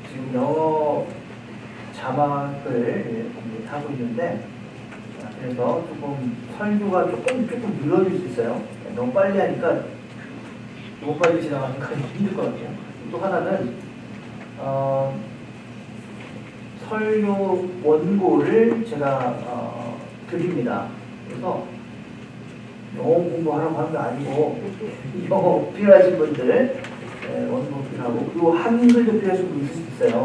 지금 영어 자막을 하고 있는데, 그래서 조금 설교가 조금 늘어질 수 있어요. 너무 빨리 하니까 너무 빨리 지나가니까 힘들 것 같아요. 또 하나는 설교 원고를 제가 드립니다. 그래서 영어 공부하라고 하는 거 아니고 영어 필요하신 분들 원고 필요하고, 그리고 한글도 필요하신 분 있을 수 있어요.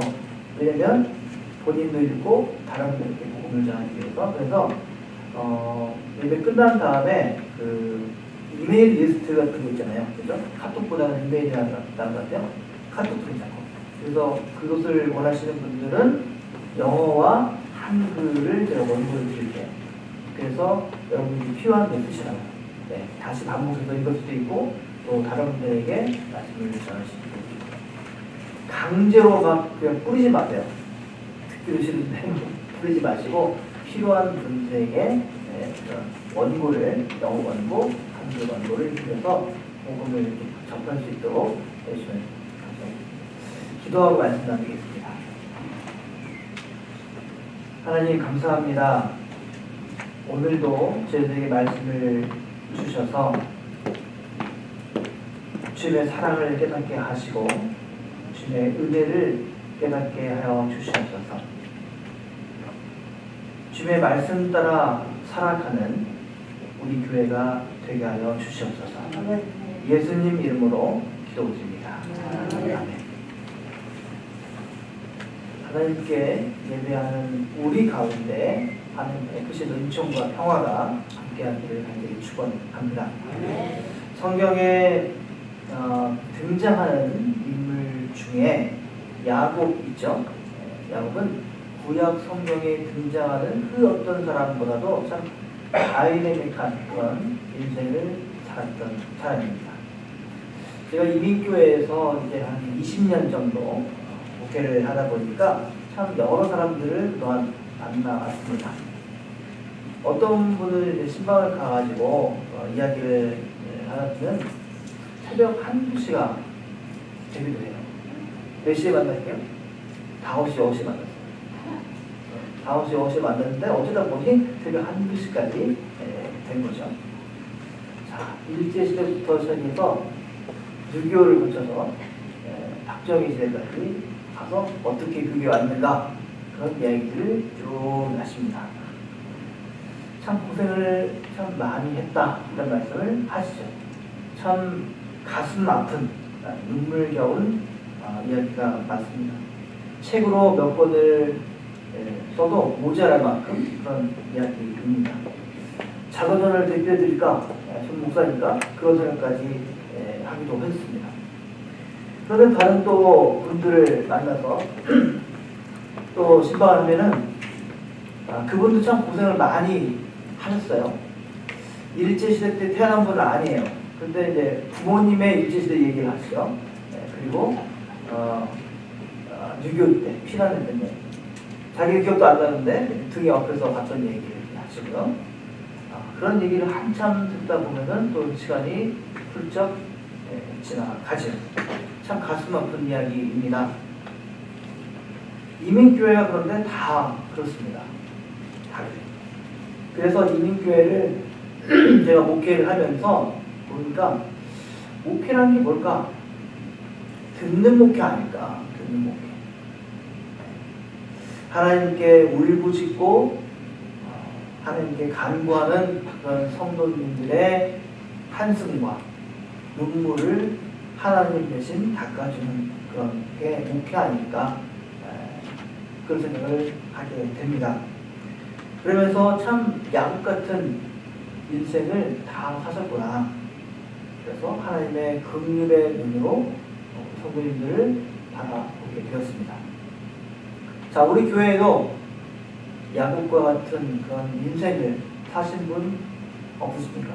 왜냐면 본인도 읽고 다른 분들께 복음을 전하기 위해서. 그래서 예배 끝난 다음에 그 이메일 리스트 같은 거 있잖아요. 그죠? 카톡보다는 이메일이 나은 것 같아요. 카톡도 괜찮고. 그래서 그것을 원하시는 분들은 영어와 한글을 제가 원고를 드릴게요. 그래서 여러분들이 필요한 게 쓰시라고. 네, 다시 반복해서 읽을 수도 있고, 또 다른 분들에게 말씀을 전하시고. 강제로 막 그냥 뿌리지 마세요. 듣기 싫은데 뿌리지 마시고, 필요한 분들에게 원고를, 영어 원고, 한글 원고를 드려서 복음을 이렇게 접할 수 있도록 해주시면 감사합니다. 기도하고 말씀 나누겠습니다. 하나님 감사합니다. 오늘도 저희들에게 말씀을 주셔서 주님의 사랑을 깨닫게 하시고 주님의 은혜를 깨닫게 하여 주시옵소서. 주님의 말씀 따라 살아가는 우리 교회가 되게 하여 주시옵소서. 예수님 이름으로 기도드립니다. 아멘. 하나님께 예배하는 우리 가운데 하나님의 크신 은총과 평화가 함께하기를 간절히 축원합니다. 성경에 등장하는 인물 중에 야곱 있죠. 야곱은 구약 성경에 등장하는 그 어떤 사람보다도 참 다이내믹한 그런 인생을 살았던 사람입니다. 제가 이민교회에서 이제 한 20년 정도 목회를 하다 보니까 참 여러 사람들을 그동안 만나왔습니다. 어떤 분을 이제 신방을 가가지고 이야기를 하다 보면 새벽 1-2시가 되기도 해요. 몇 시에 만날게요? 5시, 6시에 만났어요. 5시, 6시에 만났는데 어쩌다 보니 새벽 1-2시까지 된 거죠. 자, 일제시대부터 시작해서 6.25를 거쳐서 박정희 시대까지 가서 어떻게 그게 왔는가, 그런 이야기들을 쭉 하십니다. 참 고생을 참 많이 했다, 이런 말씀을 하시죠. 참 가슴 아픈, 눈물겨운 이야기가 많습니다. 책으로 몇 권을 써도 모자랄 만큼 그런 이야기입니다. 자서전을 대표해드릴까, 전 목사니까 그런 생각까지 하기도 했습니다. 그런데 다른 또 분들을 만나서 또 신방을 하면은 그분도 참 고생을 많이 하셨어요. 일제시대 때 태어난 분은 아니에요. 근데 이제 부모님의 일제시대 얘기를 하시죠. 그리고 6.25 때 피난했던 얘기. 자기 기억도 안 나는데 등에 엎여서 봤던 얘기를 하시고요. 그런 얘기를 한참 듣다 보면은 또 시간이 훌쩍 지나가죠. 참 가슴 아픈 이야기입니다. 이민교회가 그런데 다 그렇습니다. 다 그래요. 그래서 이민교회를 제가 목회를 하면서 보니까 목회라는 게 뭘까? 듣는 목회 아닐까? 듣는 목회. 하나님께 울부짖고 하나님께 간구하는 그런 성도님들의 한숨과 눈물을 하나님 대신 닦아주는 그런 게 목회 아닐까, 그런 생각을 하게 됩니다. 그러면서 참 야곱 같은 인생을 다 사셨구나. 그래서 하나님의 긍휼의 눈으로 성도님들을 바라보게 되었습니다. 자, 우리 교회에도 야곱과 같은 그런 인생을 사신 분 없으십니까?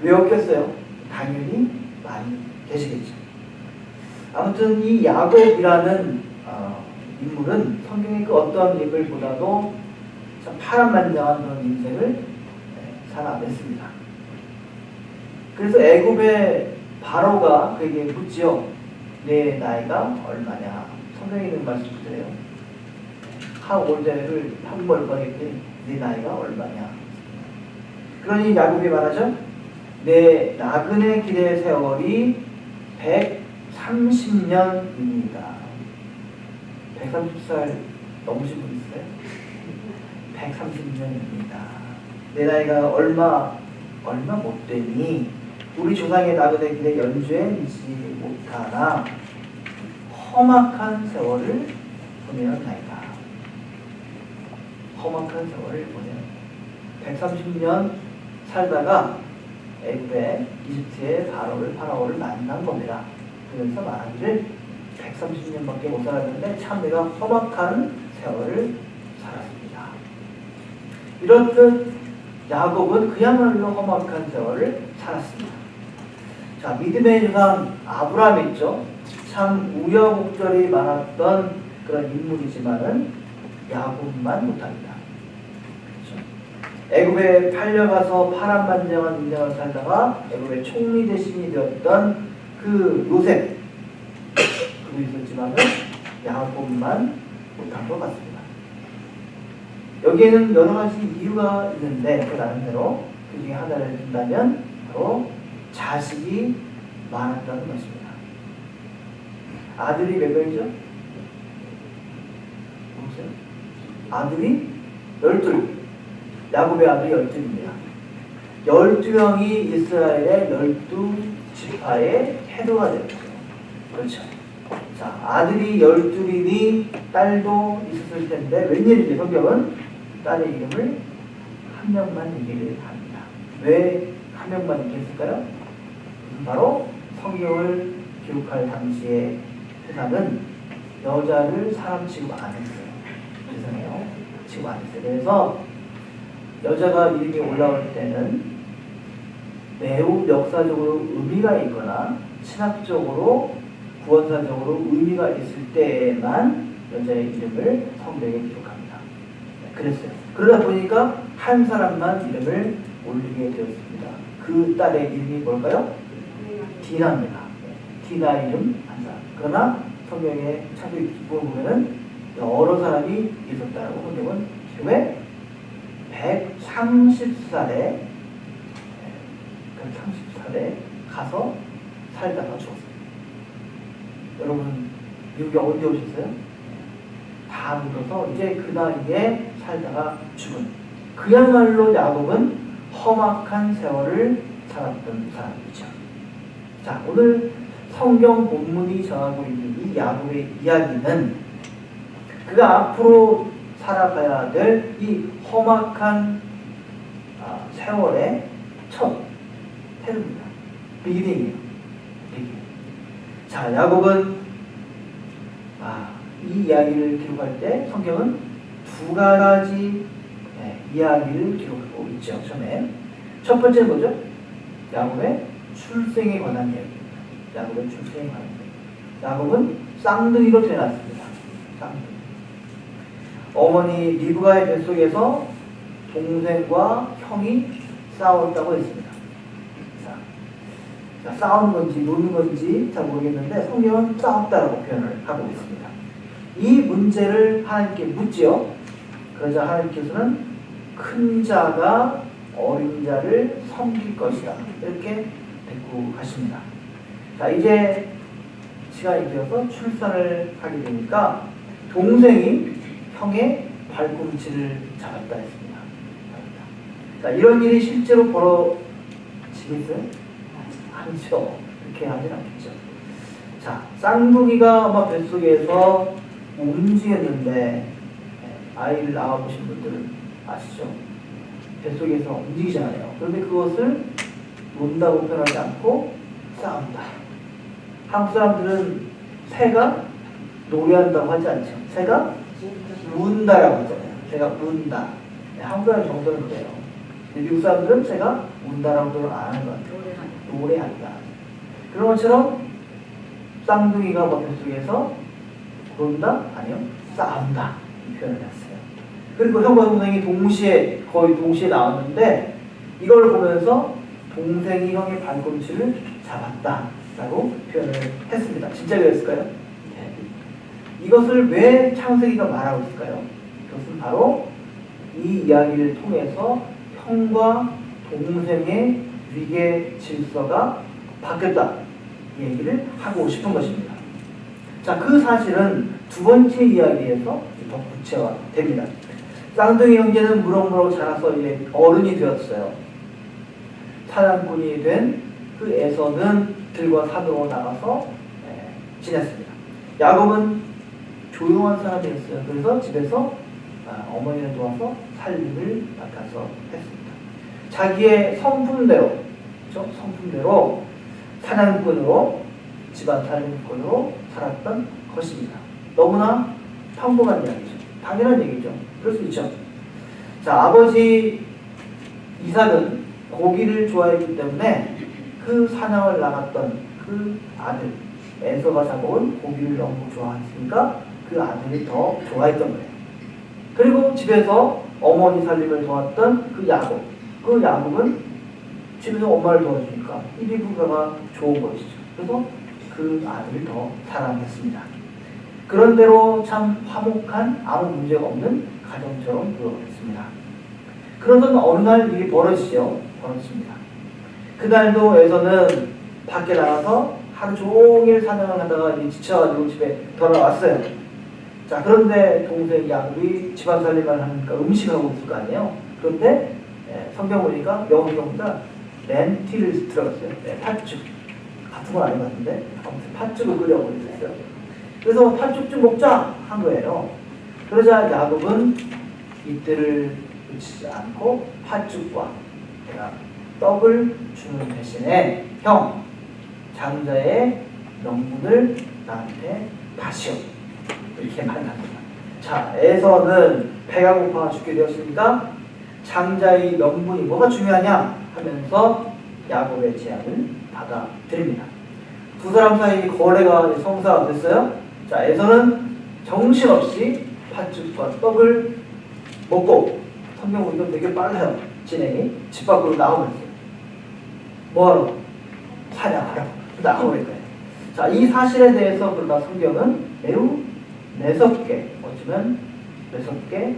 왜 없겠어요? 당연히 많이 계시겠죠. 아무튼 이 야곱이라는 인물은 성경의 그 어떤 인물보다도 참 파란만장한 그런 인생을 살아냈습니다. 그래서 애굽에 바로가 그에게 묻지요. 내 나이가 얼마냐? 성경에 있는 말씀이세요. How old are you? 한국말 번역했더니 내 나이가 얼마냐? 그러니 야곱이 말하죠. 내 나그네 길의 세월이 130년입니다. 130살 넘으신 분 있어요? 130년입니다. 내 나이가 얼마 못 되니 우리 조상의 나그네 길에 연주해지지 못하나 험악한 세월을 보내었나이다. 험악한 세월을 보내요. 130년 살다가 애굽의 이집트의 파라오를 만난 겁니다. 그래서 말하기를 130년밖에 못 살았는데 참 내가 험악한 세월을 살았습니다. 이렇듯 야곱은 그야말로 험악한 세월을 살았습니다. 자, 믿음의 조상 아브라함 있죠. 참 우여곡절이 많았던 그런 인물이지만은 야곱만 못합니다. 그렇죠? 애굽에 팔려가서 파란만장한 인생을 살다가 애굽의 총리 대신이 되었던 그 요셉 그도 있었지만은 야곱만 못한 것 같습니다. 여기에는 여러 가지 이유가 있는데 그 나름대로 그 중에 하나를 든다면 바로 자식이 많았다는 것입니다. 아들이 몇 명이죠? 보세요. 아들이 12. 야곱의 아들이 12입니다. 12명이 이스라엘의 12지파의 헤드가 되었죠. 그렇죠. 자, 아들이 12이니 딸도 있었을 텐데 웬일인지 성경은 딸의 이름을 한 명만 얘기를 합니다. 왜 한 명만 얘기했을까요? 바로 성경을 기록할 당시에 세상은 여자를 사람 취급 안 했어요. 죄송해요. 취급 안 했어요. 그래서 여자가 이름이 올라올 때는 매우 역사적으로 의미가 있거나 신학적으로 구원사적으로 의미가 있을 때에만 여자의 이름을 성경에 기록합니다. 그랬어요. 그러다 보니까 한 사람만 이름을 올리게 되었습니다. 그 딸의 이름이 뭘까요? 디나입니다. 디나 이름 한 사람. 그러나 성경의 창세기 기본을 보면은 여러 사람이 있었다라고 성경은 기록해 130살에 가서 살다가 죽었어요. 여러분 미국에 언제 오셨어요? 다 묻어서 이제 그 나이에 살다가 죽은 그야말로 야곱은 험악한 세월을 살았던 사람이죠. 자, 오늘 성경 본문이 전하고 있는 이 야곱의 이야기는 그가 앞으로 살아가야 될 이 험악한 세월의 첫 태도입니다. 비기닝이에요. 자, 야곱은 이 이야기를 기록할 때 성경은 두 가지 이야기를 기록하고 있죠. 처음에 첫 번째는 뭐죠? 야곱의 출생에 관한 이야기입니다. 야곱의 출생에 관한 이야기. 야곱은 쌍둥이로 태어났습니다. 쌍둥이. 어머니 리브가의 뱃속에서 동생과 형이 싸웠다고 했습니다. 자, 싸우는 건지 노는 건지 잘 모르겠는데 성경은 싸웠다라고 표현을 하고 있습니다. 이 문제를 하나님께 묻지요. 그러자 하나님께서는 큰 자가 어린 자를 섬길 것이다. 이렇게 데리고 가십니다. 자, 이제 시간이 되어서 출산을 하게 되니까 동생이 형의 발꿈치를 잡았다 했습니다. 자, 이런 일이 실제로 벌어지겠어요? 아니죠. 그렇게 하진 않겠죠. 자, 쌍둥이가 아마 뱃속에서 움직였는데 아이를 낳아보신 분들은 아시죠? 뱃속에서 움직이잖아요. 그런데 그것을 논다고 표현하지 않고 싸운다. 한국 사람들은 새가 노래한다고 하지 않죠. 새가 운다라고 하잖아요. 새가 운다. 한국 사람 정도는 그래요. 미국 사람들은 새가 운다라고는 안 하는 것 같아요. 노래한다. 그런 것처럼 쌍둥이가 뱃속에서 논다? 아니요. 싸운다. 이 표현을 했어요. 그리고 형과 동생이 거의 동시에 나왔는데 이걸 보면서 동생이 형의 발꿈치를 잡았다라고 표현을 했습니다. 진짜 그랬을까요? 네. 이것을 왜 창세기가 말하고 있을까요? 그것은 바로 이 이야기를 통해서 형과 동생의 위계 질서가 바뀌었다 이 얘기를 하고 싶은 것입니다. 자, 그 사실은 두 번째 이야기에서 더 구체화됩니다. 쌍둥이 형제는 무럭무럭 자라서 이제 어른이 되었어요. 사냥꾼이 된 그 에서는 들과 산으로 나가서 지냈습니다. 야곱은 조용한 사람이었어요. 그래서 집에서 어머니를 도와서 살림을 맡아서 했습니다. 자기의 성품대로, 그렇죠? 성품대로 사냥꾼으로 집안 살림꾼으로 살았던 것입니다. 너무나 평범한 이야기죠. 당연한 얘기죠. 그럴 수 있죠. 자, 아버지 이삭은 고기를 좋아했기 때문에 그 사냥을 나갔던 그 아들 에서가 잡아온 고기를 너무 좋아했으니까 그 아들이 더 좋아했던 거예요. 그리고 집에서 어머니 살림을 도왔던 그 야곱, 그 야곱은 집에서 엄마를 도와주니까 이 부부가 좋은 것이죠. 그래서 그 아들을 더 사랑했습니다. 그런대로 참 화목한 아무 문제가 없는 가정처럼 그러했습니다. 그러던 어느 날 일이 벌어집니다. 그날도 에서는 밖에 나가서 하루 종일 사냥을 하다가 지쳐가지고 집에 돌아왔어요. 자, 그런데 동생 야곱이 집안 살림을 하니까 음식을 하고 있을 거 아니에요. 그런데 성경 보니까 영어보다 렌틸을 들어갔어요. 팥죽 같은 건 아닌 것 같은데 아무튼 팥죽을 끓여보고 있었어요. 그래서 팥죽 좀 먹자 한 거예요. 그러자 야곱은 이때를 놓치지 않고 팥죽과 떡을 주는 대신에 형, 장자의 명분을 나한테 다시오 이렇게 말합니다. 자, 에서는 배가 고파 죽게 되었으니까 장자의 명분이 뭐가 중요하냐 하면서 야곱의 제안을 받아들입니다. 두 사람 사이 거래가 성사가 됐어요. 자, 에서는 정신없이 팥죽과 떡을 먹고 성경 보니까 되게 빨라요. 진행이 집 밖으로 나오면서 뭐하러? 사냥하러 나오니까요. 자, 이 사실에 대해서 그러나 성경은 매우 매섭게, 어쩌면 매섭게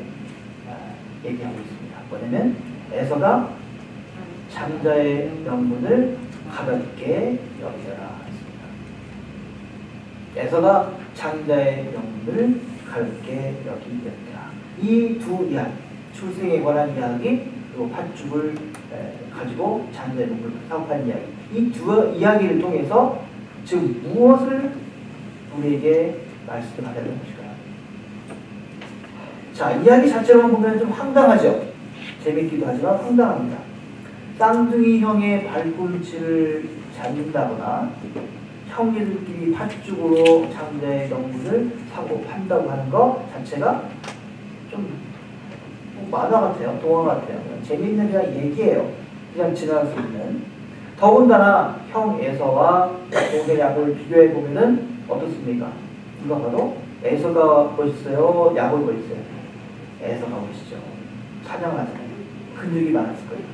얘기하고 있습니다. 뭐냐면 에서가 장자의 명분을 가볍게 여겨라 했습니다. 에서가 장자의 명분을 가볍게 여기겠다. 이 두 이야기, 출생에 관한 이야기, 그리고 팥죽을 가지고 장자의 명분을 사업한 이야기, 이 두 이야기를 통해서 지금 무엇을 우리에게 말씀하려는 것일까요? 자, 이야기 자체로만 보면 좀 황당하죠. 재밌기도 하지만 황당합니다. 쌍둥이 형의 발꿈치를 잡는다거나 형제들끼리 팥죽으로 장자의 명분을 사고 판다고 하는 것 자체가 좀 만화 같아요. 동화 같아요. 재미있는 그냥 얘기예요. 그냥 지나갈 수 있는. 더군다나 형 에서와 동생 야곱을 비교해 보면은 어떻습니까? 누가 봐도 에서가 멋있어요? 야곱이 멋있어요? 에서가 멋있죠. 사냥하잖아요. 근육이 많았을 거예요.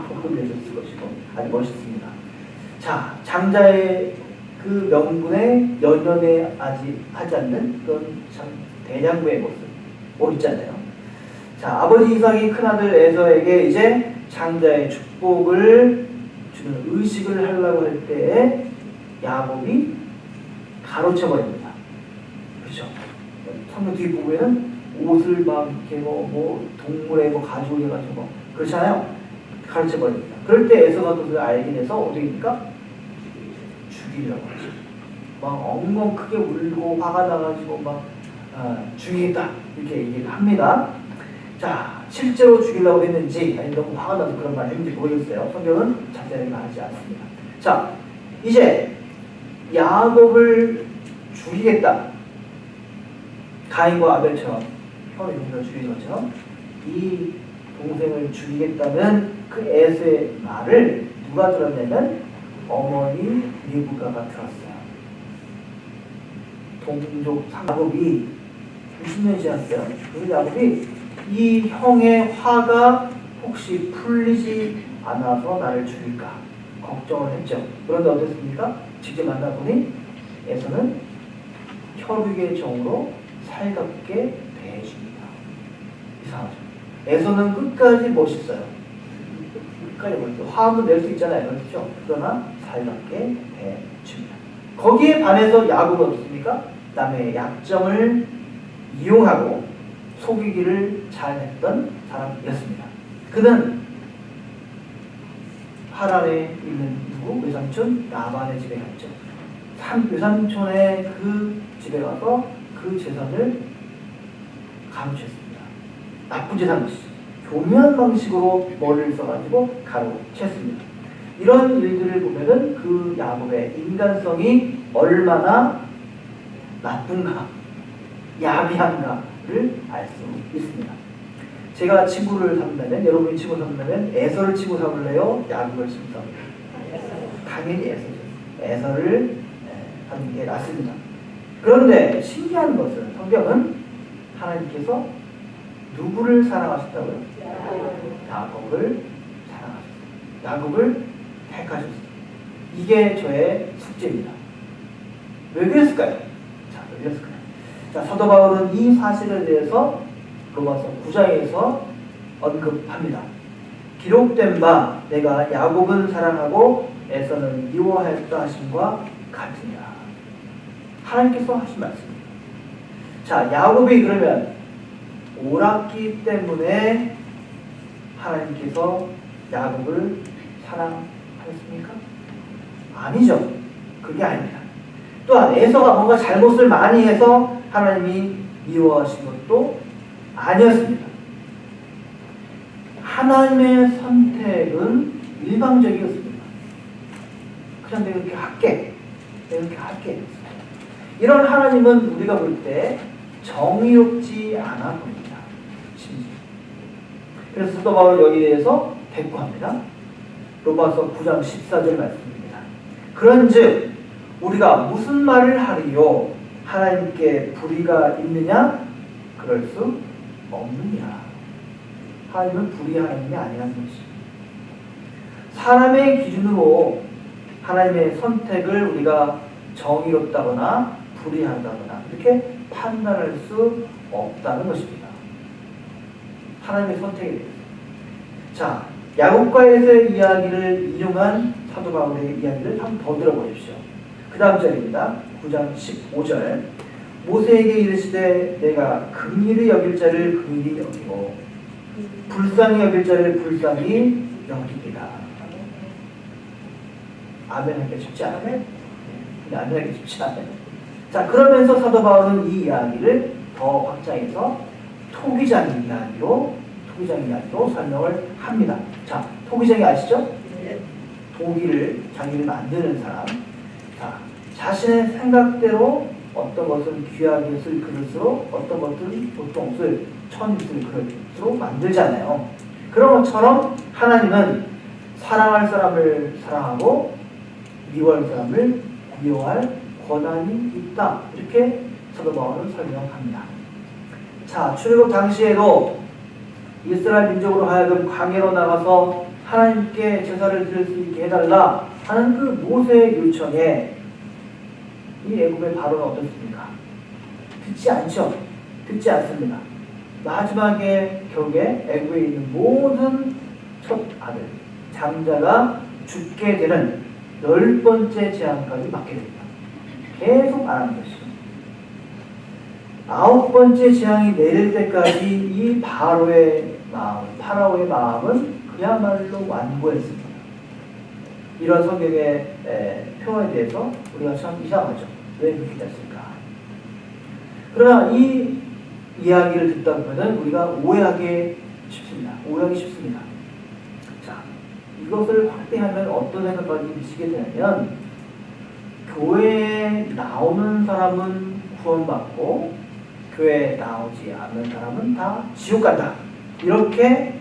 복근 내셨을 것이고 아주 멋있습니다. 자, 장자의 그 명분에 연연해 하지 않는 그런 참 대장부의 모습 멋있잖아요. 자, 아버지 이삭이 큰아들 에서에게 이제 장자의 축복을 주는 의식을 하려고 할 때에 야곱이 가로채버립니다. 그렇죠? 성경 뒷부분에는 옷을 막 이렇게 뭐 동물의 가죽을 해가지고 그렇잖아요. 가로채버립니다. 그럴 때 에서가 그걸 알게 돼서 어떻게 됩니까? 죽이려고 하죠. 막 엉엉 크게 울고 화가 나가지고 막 죽이겠다 이렇게 얘기를 합니다. 자, 실제로 죽이려고 했는지 아니면 너무 화가 나서 그런 말 했는지 모르겠어요. 성경은 자세하게 말하지 않습니다. 자, 이제 야곱을 죽이겠다. 가인과 아벨처럼 형의 동생을 죽이는 것처럼 이 동생을 죽이겠다는 그 에서의 말을 누가 들었냐면 어머니 리브가가 들었어요. 동족 야곱이 무슨 년 지났어요? 그 야곱이 이 형의 화가 혹시 풀리지 않아서 나를 죽일까 걱정을 했죠. 그런데 어땠습니까? 직접 만나보니 에서는 혈육의 정으로 살갑게 대해줍니다. 이상하죠. 에서는 끝까지 멋있어요. 끝까지 멋있어요. 화음은 낼 수 있잖아요. 그렇죠? 그러나 살갑게 대해줍니다. 거기에 반해서 야곱은 어떻습니까? 남의 약점을 이용하고 속이기를 잘했던 사람이었습니다. 그는 하란에 있는 누구? 외삼촌 라반의 집에 갔죠. 외삼촌의 그 집에 가서 그 재산을 가로챘습니다. 나쁜 재산이시죠. 교묘한 방식으로 머리를 써가지고 가로챘습니다. 이런 일들을 보면은 그 야곱의 인간성이 얼마나 나쁜가, 야비한가를 알 수 있습니다. 제가 친구를 삼는다면, 여러분이 친구 삼는다면 에서를 친구 삼을래요? 야곱을 친구 삼을래요? 당연히 에서죠. 에서를 하는 게 낫습니다. 그런데 신기한 것은 성경은 하나님께서 누구를 사랑하셨다고요? 야곱을 사랑하셨어요. 야곱을 택하셨어요. 이게 저의 숙제입니다. 왜 그랬을까요? 자, 왜 그랬을까요? 자, 사도 바울은 이 사실에 대해서 로마서 9장에서 언급합니다. 기록된 바 내가 야곱은 사랑하고 에서는 미워하였다 하심과 같으니라. 하나님께서 하신 말씀입니다. 자, 야곱이 그러면 옳았기 때문에 하나님께서 야곱을 사랑하였습니까? 아니죠. 그게 아닙니다. 또한 에서가 뭔가 잘못을 많이 해서 하나님이 미워하신 것도 아니었습니다. 하나님의 선택은 일방적이었습니다. 그냥 내가 이렇게 할게. 내가 이렇게 할게. 이런 하나님은 우리가 볼 때 정의롭지 않아 보입니다. 심지어. 그래서 사도 바울 여기에 대해서 대꾸합니다. 로마서 9장 14절 말씀입니다. 그런즉 우리가 무슨 말을 하리요? 하나님께 불의가 있느냐? 그럴 수 없느냐? 하나님은 불의한 하나님이 아니라는 것이죠. 사람의 기준으로 하나님의 선택을 우리가 정의롭다거나 불의하다거나 이렇게 판단할 수 없다는 것입니다. 하나님의 선택에 대해서. 자, 야곱과의 이야기를 인용한 사도 바울의 이야기를 한번 더 들어보십시오. 그 다음 절입니다. 9장 15절. 모세에게 이르시되 내가 긍휼히 여길 자를 긍휼히 여기고 불쌍히 여길 자를 불쌍히 여기리라. 아멘 하기 쉽지 않아요? 아멘 하기 쉽지 않아요? 자, 그러면서 사도 바울은 이 이야기를 더 확장해서 토기장 이야기로 설명을 합니다. 자, 토기장이 아시죠? 도기를, 자기를 만드는 사람. 자, 자신의 생각대로 어떤 것은 귀하게 쓸 그릇으로, 어떤 것은 보통 쓸 천이 쓸 그릇으로 만들잖아요. 그런 것처럼 하나님은 사랑할 사람을 사랑하고 미워할 사람을 미워할 권한이 있다. 이렇게 사도 바울은 설명합니다. 자, 출애굽 당시에도 이스라엘 민족으로 하여금 광야로 나가서 하나님께 제사를 드릴 수 있게 해달라 하는 그 모세의 요청에 이 애굽의 바로는 어떻습니까? 듣지 않죠. 듣지 않습니다. 마지막에 결국에 애굽에 있는 모든 첫 아들, 장자가 죽게 되는 10번째 재앙까지 맞게 됩니다. 계속 안 하는 것이죠. 9번째 재앙이 내릴 때까지 이 바로의 마음, 파라오의 마음은 그야말로 완고했습니다. 이런 성경의 표현에 대해서 우리가 참 이상하죠. 왜 그렇게 됐을까? 그러나 이 이야기를 듣다 보면 우리가 오해하기 쉽습니다. 자, 이것을 확대하면 어떤 생각까지 미치게 되냐면 교회에 나오는 사람은 구원받고 교회에 나오지 않는 사람은 다 지옥 간다. 이렇게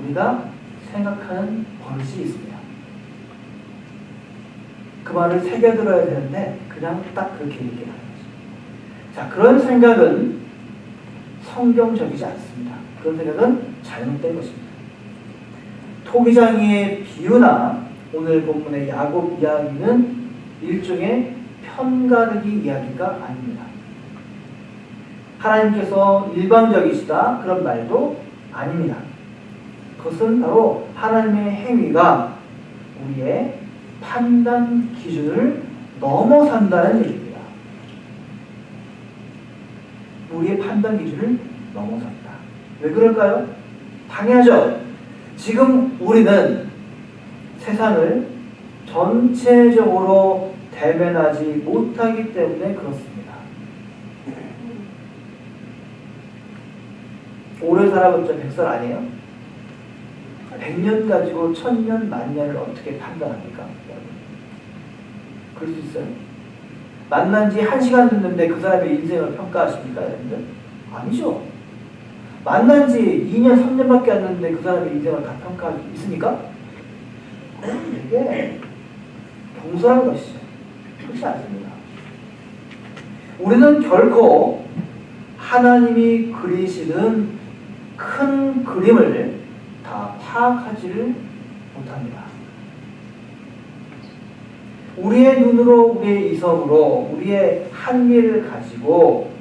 우리가 생각하는 버릇이 있습니다. 그 말을 새겨들어야 되는데 그냥 딱 그렇게 얘기하는 거죠. 자, 그런 생각은 성경적이지 않습니다. 그런 생각은 잘못된 것입니다. 토기장이의 비유나 오늘 본문의 야곱 이야기는 일종의 편가르기 이야기가 아닙니다. 하나님께서 일방적이시다 그런 말도 아닙니다. 그것은 바로 하나님의 행위가 우리의 판단 기준을 넘어선다는 얘기입니다. 우리의 판단 기준을 넘어선다. 왜 그럴까요? 당연하죠. 지금 우리는 세상을 전체적으로 대면하지 못하기 때문에 그렇습니다. 오래 살아봤자 100살 아니에요? 100년 가지고 1000년, 만년을 어떻게 판단합니까? 그럴 수 있어요? 만난 지 1시간 됐는데 그 사람의 인생을 평가하십니까, 여러분들? 아니죠. 만난 지 2년, 3년밖에 안 됐는데 그 사람의 인생을 다 평가할 수 있습니까? 이게 동서한 것이죠. 그렇지 않습니다. 우리는 결코 하나님이 그리시는 큰 그림을 다 파악하지를 못합니다. 우리의 눈으로, 우리의 이성으로, 우리의 한계를 가지고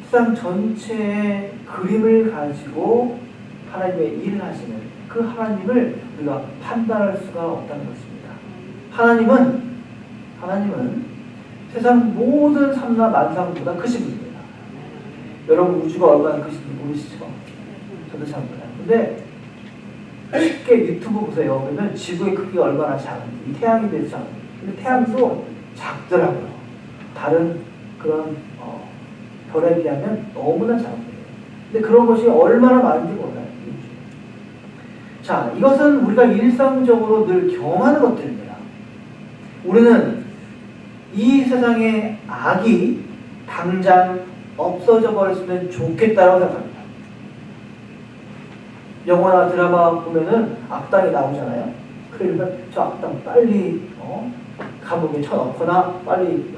세상 전체의 그림을 가지고 하나님의 일을 하시는 그 하나님을 우리가 판단할 수가 없다는 것입니다. 하나님은 세상 모든 삼라 만상보다 크신 분입니다. 여러분 우주가 얼마나 크신지 모르시죠? 저도 잘 몰라요. 근데 쉽게 유튜브 보세요. 그러면 지구의 크기가 얼마나 작은지, 이 태양에 비해서 작은지. 근데 태양도 작더라고요. 다른 그런 별에 비하면 너무나 작은 거예요. 근데 그런 것이 얼마나 많은지 몰라요. 자, 이것은 우리가 일상적으로 늘 경험하는 것들입니다. 우리는 이 세상의 악이 당장 없어져 버렸으면 좋겠다고 생각합니다. 영화나 드라마 보면은 악당이 나오잖아요. 그러면 저 악당 빨리 감옥에 쳐넣거나 빨리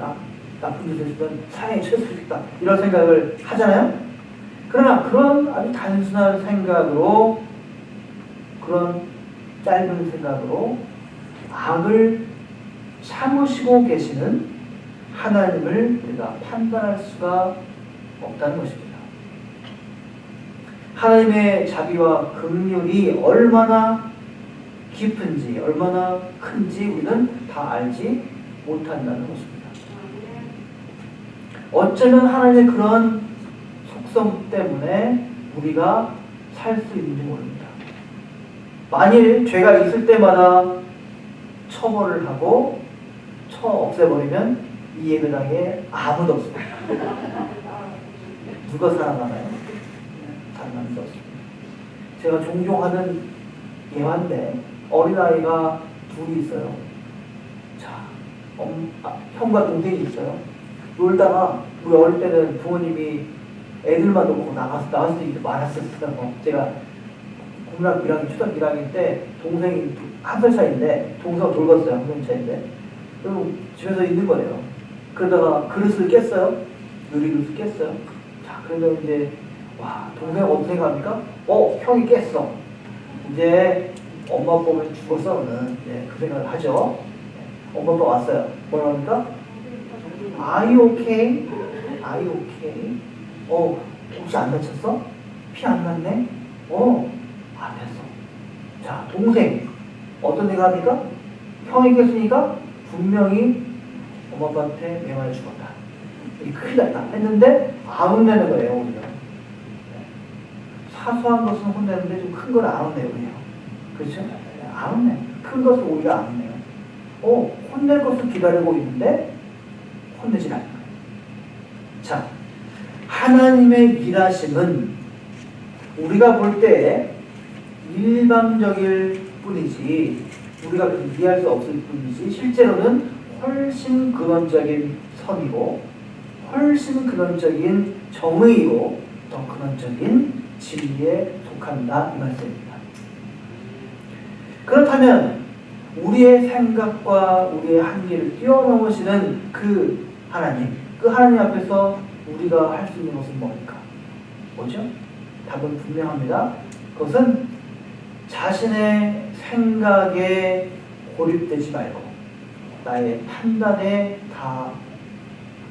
나쁜 짓을 했으면 사회에 처해주겠다 이런 생각을 하잖아요. 그러나 그런 아주 단순한 생각으로, 그런 짧은 생각으로 악을 참으시고 계시는 하나님을 우리가 판단할 수가 없다는 것입니다. 하나님의 자비와 긍휼이 얼마나 깊은지, 얼마나 큰지 우리는 다 알지 못한다는 것입니다. 어쩌면 하나님의 그런 속성 때문에 우리가 살 수 있는지 모릅니다. 만일 죄가 있을 때마다 처벌을 하고 없애버리면 이 예배당에 아무도 없습니다. 누가 살아나나요? 살아남을 수 없습니다. 제가 종종 하는 예화인데 어린아이가 둘이 있어요. 자, 형과 동생이 있어요. 놀다가 우리 어릴 때는 부모님이 애들만 놓고 나왔을 때 많았었어요. 제가 고등학교 1학년, 초등학교 1학년 때 동생이 1살 차이인데 동생과 돌봤어요. 1년 차인데. 그리고 집에서 있는 거예요. 그러다가 그릇을 깼어요. 요리 그릇을 깼어요. 자, 그러면 이제 와, 동생 어떻게 생각합니까? 형이 깼어. 이제 엄마 보면 죽었어. 는 그 생각을 하죠. 엄마 아빠 왔어요. 뭐라고 합니까? Are you okay? Are you okay? 혹시 안 다쳤어? 피 안 났네? 안 됐어. 자, 동생 어떤 생각합니까? 형이 깼으니까 분명히 엄마 아빠한테 매맞아 죽었다. 큰일 났다 했는데 안 혼내는 거예요. 오히려. 사소한 것은 혼내는데 좀 큰 걸 안 혼내요. 그냥. 그렇죠? 안 혼내. 큰 것을 오히려 안 혼내요. 혼낼 것을 기다리고 있는데 혼내질 않는 거예요. 자, 하나님의 일하심은 우리가 볼 때 일방적일 뿐이지, 우리가 이해할 수 없을 뿐이지, 실제로는 훨씬 근원적인 선이고 훨씬 근원적인 정의이고 더 근원적인 진리에 속한다 이 말씀입니다. 그렇다면 우리의 생각과 우리의 한계를 뛰어넘으시는 그 하나님 앞에서 우리가 할 수 있는 것은 뭡니까? 뭐죠? 답은 분명합니다. 그것은 자신의 생각에 고립되지 말고 나의 판단에 다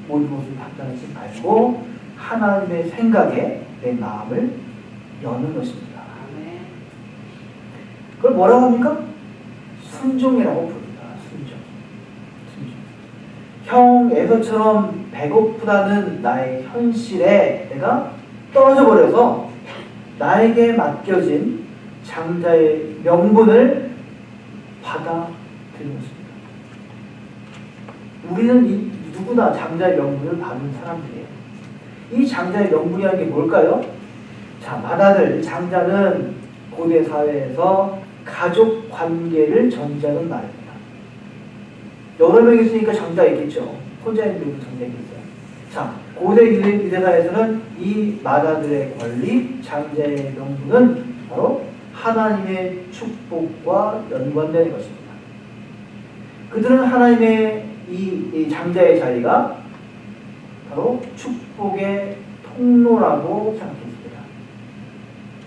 모든 것을 판단하지 말고 하나님의 생각에 내 마음을 여는 것입니다. 그걸 뭐라고 합니까? 순종이라고 부릅니다. 순종. 형 에서처럼 배고프다는 나의 현실에 내가 떨어져 버려서 나에게 맡겨진 장자의 명분을 받아들이는 것입니다. 우리는 누구나 장자의 명분을 받은 사람들이에요. 이 장자의 명분이라는 게 뭘까요? 자, 마다들 장자는 고대 사회에서 가족 관계를 전제하는 말입니다. 여러 명 있으니까 장자가 있겠죠. 혼자 있는 경우도 장자가 있어요. 자, 고대 유대사에서는 이 마다들의 권리, 장자의 명분은 바로 하나님의 축복과 연관되는 것입니다. 그들은 하나님의 이 장자의 자리가 바로 축복의 통로라고 생각했습니다.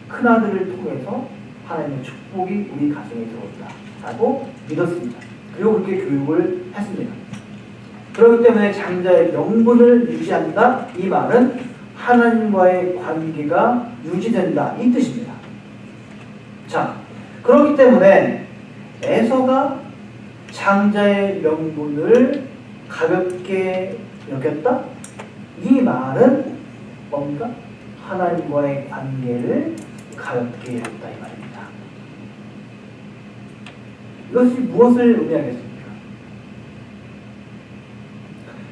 큰아들을 통해서 하나님의 축복이 우리 가정에 들어온다 라고 믿었습니다. 그리고 그렇게 교육을 했습니다. 그렇기 때문에 장자의 명분을 유지한다, 이 말은 하나님과의 관계가 유지된다, 이 뜻입니다. 자, 그렇기 때문에 에서가 장자의 명분을 가볍게 여겼다, 이 말은 뭔가 하나님과의 관계를 가볍게 여겼다, 이 말입니다. 이것이 무엇을 의미하겠습니까?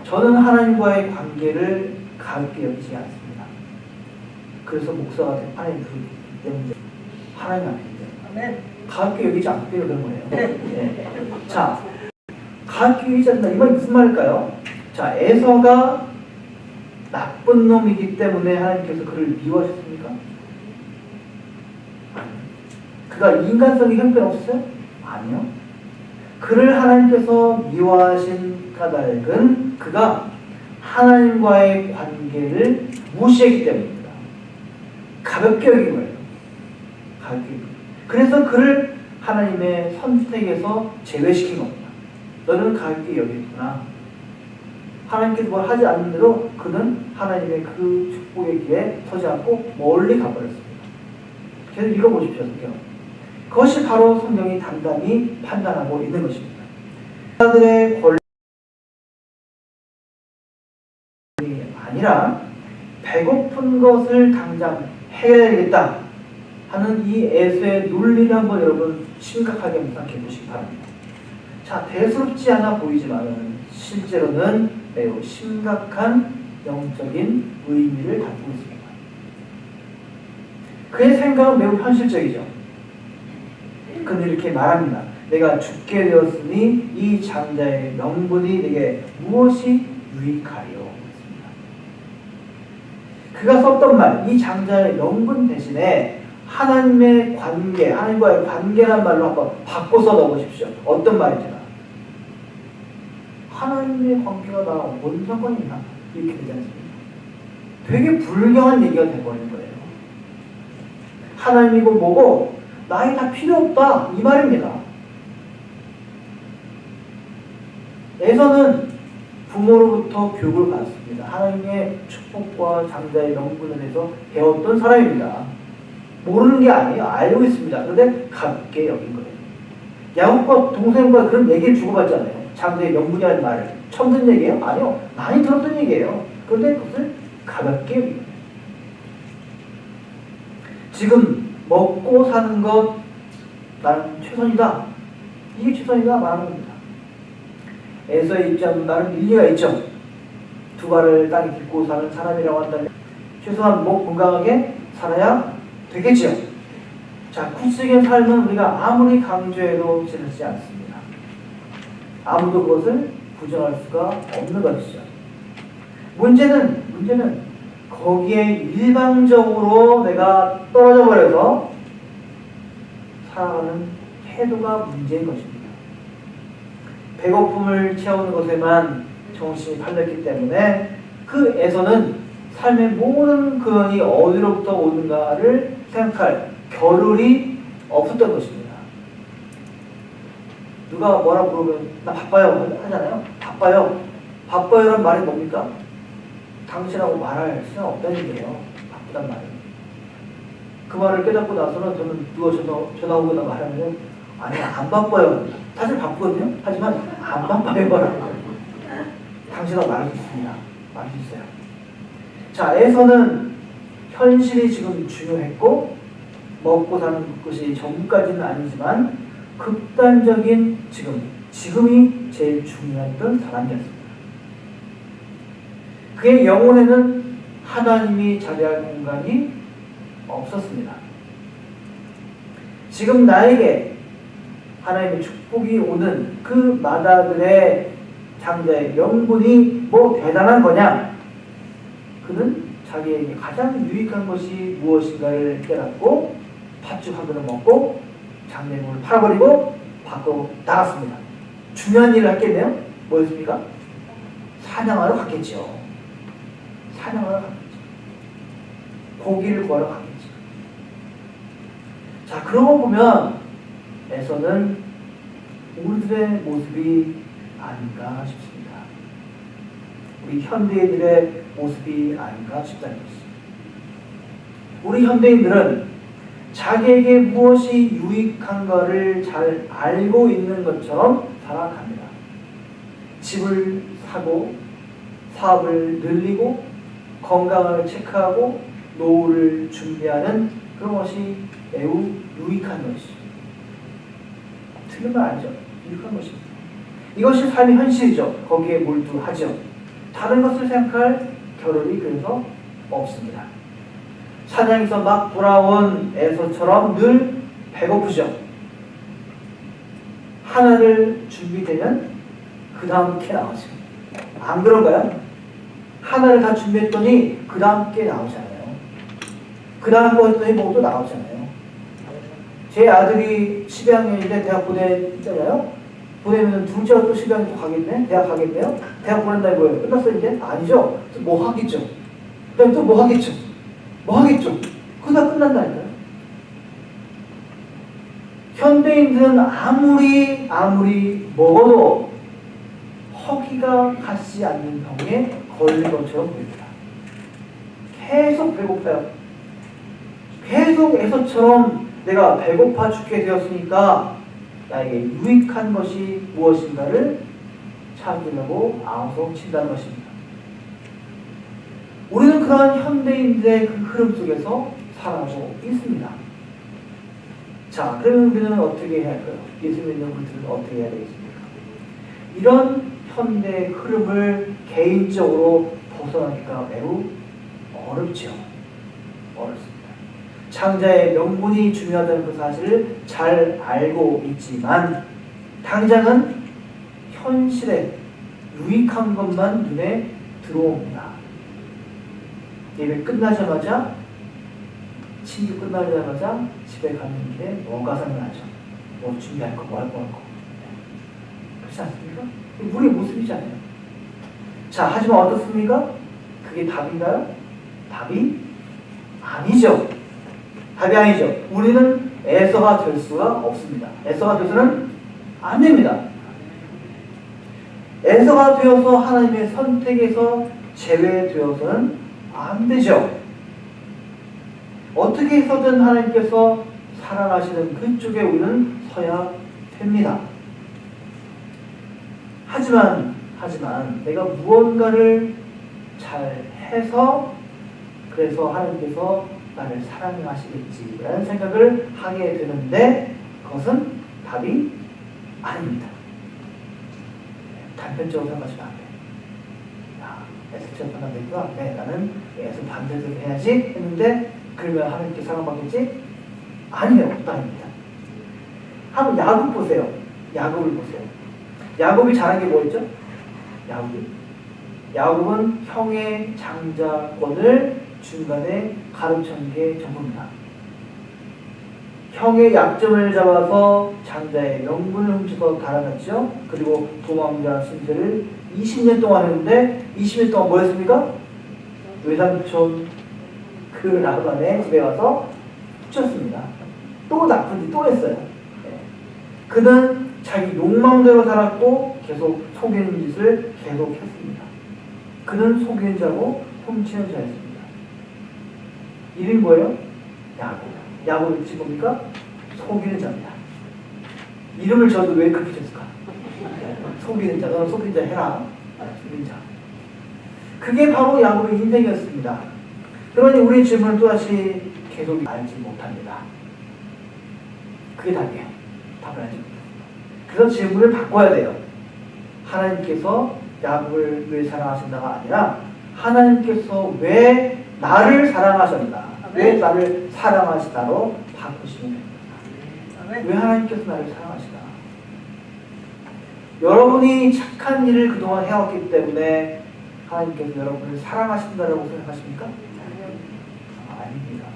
저는 하나님과의 관계를 가볍게 여기지 않습니다. 그래서 목사가 된 하나님 부르기 때문에 하나님 앞인데 가볍게 여기지 않기 때문에 그런 거예요. 네. 자, 가볍게 여기지 않는다. 이 말이 무슨 말일까요? 자, 에서가 나쁜 놈이기 때문에 하나님께서 그를 미워하셨습니까? 아니요. 그가 인간성이 형편없어요? 아니요. 그를 하나님께서 미워하신 까닭은 그가 하나님과의 관계를 무시했기 때문입니다. 가볍게 여긴 거예요. 가볍게. 그래서 그를 하나님의 선택에서 제외시킨 겁니다. 너는 가볍게 여겼구나. 하나님께서 뭘 하지 않는데도 그는 하나님의 그 축복의 길에 서지 않고 멀리 가버렸습니다. 계속 읽어보십시오, 성경. 그것이 바로 성경이 단단히 판단하고 있는 것입니다. 자들의 권리 아니라 배고픈 것을 당장 해결해야겠다 하는 이 에서의 논리를 한번 여러분 심각하게 생각해 보시기 바랍니다. 자, 대수롭지 않아 보이지만 실제로는 매우 심각한 영적인 의미를 갖고 있습니다. 그의 생각은 매우 현실적이죠. 그는 이렇게 말합니다. 내가 죽게 되었으니 이 장자의 명분이 내게 무엇이 유익하리요? 그가 썼던 말, 이 장자의 명분 대신에 하나님의 관계, 하나님과의 관계란 말로 한번 바꿔서 넣어보십시오. 어떤 말인지나. 하나님의 관계가 나랑 뭔 상관이 있나? 이렇게 되지 않습니까? 되게 불경한 얘기가 돼버린 거예요. 하나님이고 뭐고 나이 다 필요 없다, 이 말입니다. 에서는 부모로부터 교육을 받았습니다. 하나님의 축복과 장자의 명분에 대해서 배웠던 사람입니다. 모르는 게 아니에요. 알고 있습니다. 그런데 가볍게 여긴 거예요. 야곱과 동생과 그런 얘기를 주고받잖아요. 장자의 명분이라는 말을. 처음 듣는 얘기예요? 아니요. 많이 들었던 얘기예요. 그런데 그것을 가볍게 여긴 거예요. 지금 먹고 사는 것 나는 최선이다. 이게 최선이다 말하는 겁니다. 에서의 입장은 나름 일리가 있죠. 두 발을 땅에 딛고 사는 사람이라고 한다면 최소한 목 건강하게 살아야 되겠지요. 자, 구식의 삶은 우리가 아무리 강조해도 지나지 않습니다. 아무도 그것을 부정할 수가 없는 것이죠. 문제는 거기에 일방적으로 내가 떨어져 버려서 살아가는 태도가 문제인 것입니다. 배고픔을 채우는 것에만 정신이 팔렸기 때문에 그 에서는 삶의 모든 근원이 어디로부터 오는가를 생각할 겨를이 없었던 것입니다. 누가 뭐라 물으면 나 바빠요 하잖아요. 바빠요. 바빠요란 말이 뭡니까? 당신하고 말할 시간 없다는 얘기예요. 바쁘단 말은. 그 말을 깨닫고 나서는 저는 누가 전화 오거나 말하면 아니 안 바빠요. 사실 바쁘거든요. 하지만 안 바빠요. 당신하고 말할 수 있습니다. 말할 수 있어요. 자, 에서는 현실이 지금 중요했고 먹고 사는 것이 전까지는 아니지만 극단적인 지금이 제일 중요했던 사람이었습니다. 그의 영혼에는 하나님이 자리할 공간이 없었습니다. 지금 나에게 하나님의 축복이 오는 그 마다들의 장자의 명분이 뭐 대단한 거냐? 그는 자기에게 가장 유익한 것이 무엇인가를 깨닫고 팥죽 한 그릇 먹고 장례물을 팔아버리고 밖으로 나갔습니다. 중요한 일을 했겠네요. 뭐였습니까? 사냥하러 갔겠죠. 사냥하러 갔겠죠. 고기를 구하러 갔겠죠. 자, 그런 거 보면 에서는 우리들의 모습이 아닌가 싶습니다. 우리 현대인들의 모습이 아닌가 싶다는 것입니다. 우리 현대인들은 자기에게 무엇이 유익한가를 잘 알고 있는 것처럼 살아갑니다. 집을 사고 사업을 늘리고 건강을 체크하고 노후를 준비하는 그런 것이 매우 유익한 것이죠. 틀린 말 아니죠. 유익한 것입니다. 이것이 삶의 현실이죠. 거기에 몰두하죠. 다른 것을 생각할 겨를이 그래서 없습니다. 사냥에서 막 돌아온 에서처럼 늘 배고프죠. 하나를 준비되면 그 다음 게 나오죠. 안 그런가요? 하나를 다 준비했더니 그 다음 게 나오잖아요. 그 다음 거 했더니 뭐또 나오잖아요. 제 아들이 12학년인데 대학 보냈잖아요. 보내면 둘째가 또 12학년 또 가겠네? 대학 가겠네요? 대학 보낸다는 거예요. 끝났어요 이제? 아니죠. 뭐 하겠죠. 그 다음에 또 뭐 하겠죠. 뭐 하겠죠. 그러다 끝난다니까요. 현대인들은 아무리 먹어도 허기가 가지 않는 병에 걸린 것처럼 보입니다. 계속 배고파요. 계속 에서처럼 내가 배고파 죽게 되었으니까 나에게 유익한 것이 무엇인가를 찾으려고 아우성친다는 것입니다. 우리는 그런 현대인들의 그 흐름 속에서 살아가고 있습니다. 자, 그러면 우리는 어떻게 해야 할까요? 예수 믿는 우리들은 어떻게 해야 되겠습니까? 이런 현대의 흐름을 개인적으로 벗어나기가 매우 어렵죠. 어렵습니다. 창자의 명분이 중요하다는 그 사실을 잘 알고 있지만 당장은 현실에 유익한 것만 눈에 들어옵니다. 예배 끝나자마자 친구 끝나자마자 집에 가는 길에 뭐가 생각나죠? 뭐 준비할 거, 뭐 할 거, 그렇지 않습니까? 우리의 모습이잖아요. 자, 하지만 어떻습니까? 그게 답인가요? 답이 아니죠. 답이 아니죠. 우리는 에서가 될 수가 없습니다. 에서가 되서는 안 됩니다. 에서가 되어서 하나님의 선택에서 제외되어서는 안 되죠. 어떻게 해서든 하나님께서 살아가시는 그쪽에 우리는 서야 됩니다. 하지만 내가 무언가를 잘 해서 그래서 하나님께서 나를 사랑하시겠지라는 생각을 하게 되는데 그것은 답이 아닙니다. 단편적으로 생각하시면 안 돼요. 에스처럼 판단되니까 나는 에서 반대로 해야지 했는데 그러면 하나님께 사랑받겠지? 아니에요. 또 아닙니다. 한번 야곱 보세요. 야곱을 보세요. 야곱이 잘한 게 뭐였죠? 야곱은 형의 장자권을 중간에 가로챈 게 전부입니다. 형의 약점을 잡아서 장자의 명분을 훔쳐서 달아났죠. 그리고 도망자 신세를 20년 동안 했는데 20년 동안 뭐 했습니까? 외삼촌 그 라반의 집에 와서 훔쳤습니다. 또 나쁜 짓 또 했어요. 그는 자기 욕망대로 살았고 계속 속이는 짓을 계속 했습니다. 그는 속이는 자고 훔치는 자였습니다. 이름이 뭐예요? 야곱. 야곱이 지금 뭡니까? 속이는 자입니다. 이름을 저도 왜 그렇게 줬을까? 속이는 자, 너는 속이는 자 해라. 속이는 자. 그게 바로 야곱의 인생이었습니다. 그러니 우리 질문은 또다시 계속 알지 못합니다. 그게 답이에요. 답을 알지 못합니다. 그래서 질문을 바꿔야 돼요. 하나님께서 야곱을 왜 사랑하신다가 아니라 하나님께서 왜 나를 사랑하셨나? 왜 나를 사랑하시다로 바꾸시면 됩니다. 왜 하나님께서 나를 사랑하시나? 여러분이 착한 일을 그동안 해왔기 때문에 하나님께서 여러분을 사랑하신다라고 생각하십니까? 아닙니다.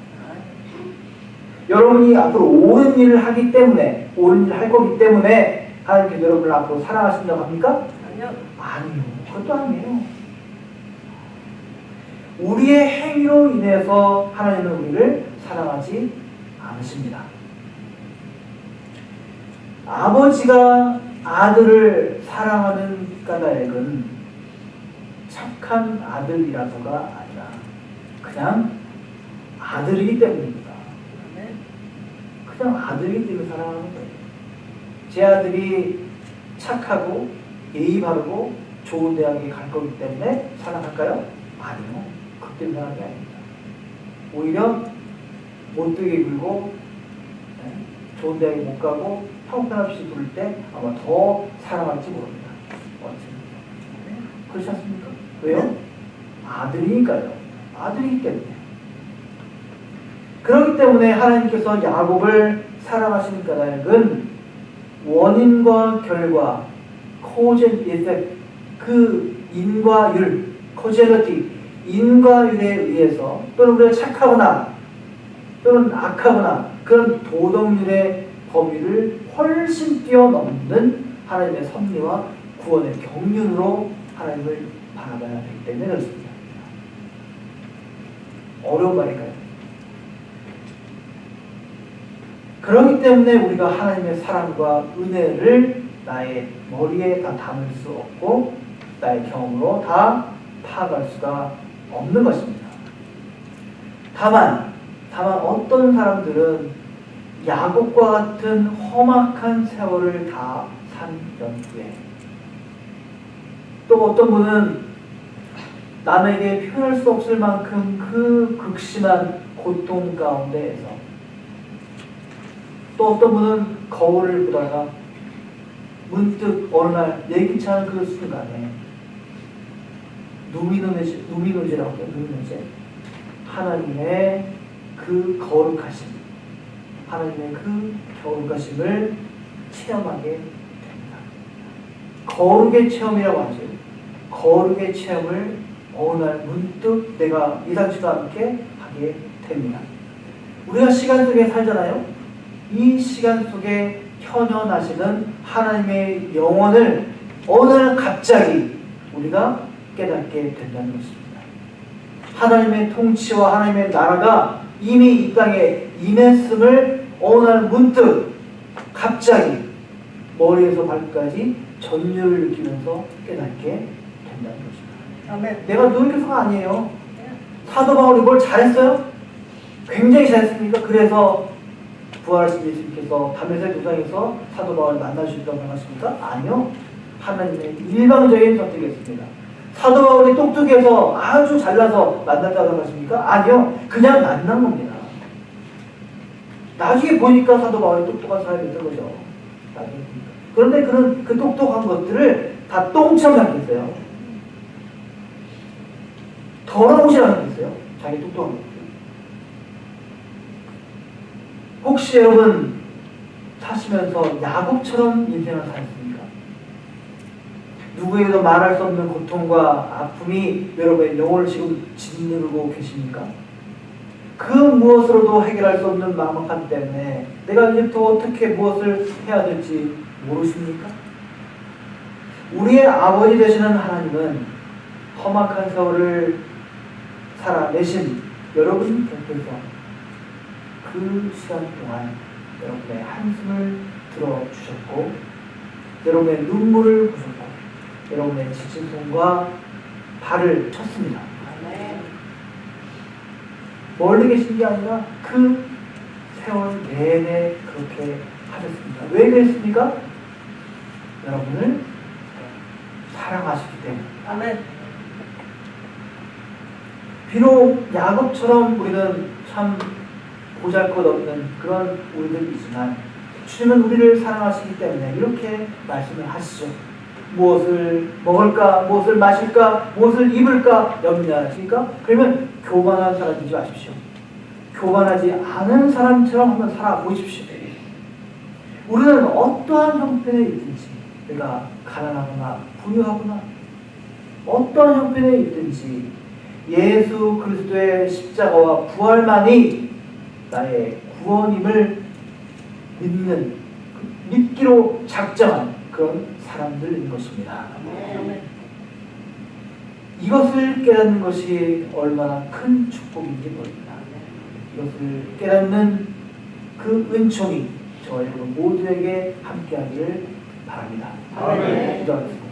여러분이 앞으로 옳은 일을 하기 때문에, 옳은 일을 할 거기 때문에 하나님께서 여러분을 앞으로 사랑하신다고 합니까? 아니요. 그것도 아니에요. 우리의 행위로 인해서 하나님은 우리를 사랑하지 않으십니다. 아버지가 아들을 사랑하는 까닭은 착한 아들이라서가 아니라 그냥 아들이기 때문입니다. 그냥 아들이기 때문에 사랑하는 거예요. 제 아들이 착하고 예의 바르고 좋은 대학에 갈 거기 때문에 사랑할까요? 아니요. 그것 때문에 사랑이 아닙니다. 오히려 못되게 굴고 좋은 대학에 못 가고 형편없이 부를 때 아마 더 사랑할지 모릅니다. 그렇지 않습니까? 왜요? 아들이니까요. 아들이기 때문에. 그렇기 때문에 하나님께서 야곱을 사랑하시는 까닭은 원인과 결과, cause and effect, 그 인과 율, causality, 인과 율에 의해서 또는 우리가 착하거나 또는 악하거나 그런 도덕률의 범위를 훨씬 뛰어넘는 하나님의 섭리와 구원의 경륜으로 하나님을 바라봐야 하기 때문에 그렇습니다. 어려운 말일까요? 그렇기 때문에 우리가 하나님의 사랑과 은혜를 나의 머리에 다 담을 수 없고 나의 경험으로 다 파악할 수가 없는 것입니다. 다만 어떤 사람들은 야곱과 같은 험악한 세월을 다 산 연후에 또 어떤 분은 남에게 표현할 수 없을 만큼 그 극심한 고통 가운데에서 또 어떤 분은 거울을 보다가 문득 어느 날 예기치 않은 그 순간에 누미노제라고 해요. 누미노제. 하나님의 그 거룩하심, 하나님의 그 거룩하심을 체험하게 됩니다. 거룩의 체험이라고 하죠. 거룩의 체험을 어느 날 문득 내가 예상치도 않게 하게 됩니다. 우리가 시간 속에 살잖아요. 이 시간 속에 현현하시는 하나님의 영원을 어느 날 갑자기 우리가 깨닫게 된다는 것입니다. 하나님의 통치와 하나님의 나라가 이미 이 땅에 임했음을 어느 날 문득 갑자기 머리에서 발끝까지 전율을 느끼면서 깨닫게 된다는 것입니다. 아멘. 내가 노력해서가 아니에요. 사도 바울이 뭘 잘했어요? 굉장히 잘했습니까? 그래서 부활하신 예수님께서 담에색 도상에서 사도 바울을 만날 수 있다고 생각하십니까? 아니요. 하나님의 일방적인 선택이었습니다. 사도 바울이 똑똑해서 아주 잘나서 만났다고 생각하십니까? 아니요. 그냥 만난 겁니다. 나중에 보니까 사도 바울이 똑똑한 사람이었던 거죠. 나중에 보니까. 그런데 그런 그 똑똑한 것들을 다 똥처럼 생각했어요. 더러우시라고 생각했어요. 자기 똑똑한 것들. 혹시 여러분 사시면서 야곱처럼 인생을 사셨습니까? 누구에게도 말할 수 없는 고통과 아픔이 여러분의 영혼을 지금 짓누르고 계십니까? 그 무엇으로도 해결할 수 없는 막막함 때문에 내가 이제부터 어떻게 무엇을 해야 될지 모르십니까? 우리의 아버지 되시는 하나님은 험악한 세월을 살아내신 여러분 곁에서 그 시간 동안 여러분의 한숨을 들어주셨고 여러분의 눈물을 부셨고 여러분의 지친 손과 발을 쳤습니다. 멀리 계신 게 아니라 그 세월 내내 그렇게 하셨습니다. 왜 그랬습니까? 여러분을 사랑하시기 때문에. 아멘. 비록 야곱처럼 우리는 참 보잘것없는 그런 우리들이지만 주님은 우리를 사랑하시기 때문에 이렇게 말씀을 하시죠. 무엇을 먹을까, 무엇을 마실까, 무엇을 입을까 염려하십니까? 그러면 교만한 사람 되지 마십시오. 교만하지 않은 사람처럼 한번 살아보십시오. 우리는 어떠한 형편에 있든지 내가 가난하거나 부유하거나 어떠한 형편에 있든지 예수 그리스도의 십자가와 부활만이 나의 구원임을 믿기로 작정한 그런 사람들인 것입니다. 이것을 깨닫는 것이 얼마나 큰 축복인지 모릅니다. 이것을 깨닫는 그 은총이 저와 여러분 모두에게 함께하기를 바랍니다. 아멘. 기도하겠습니다.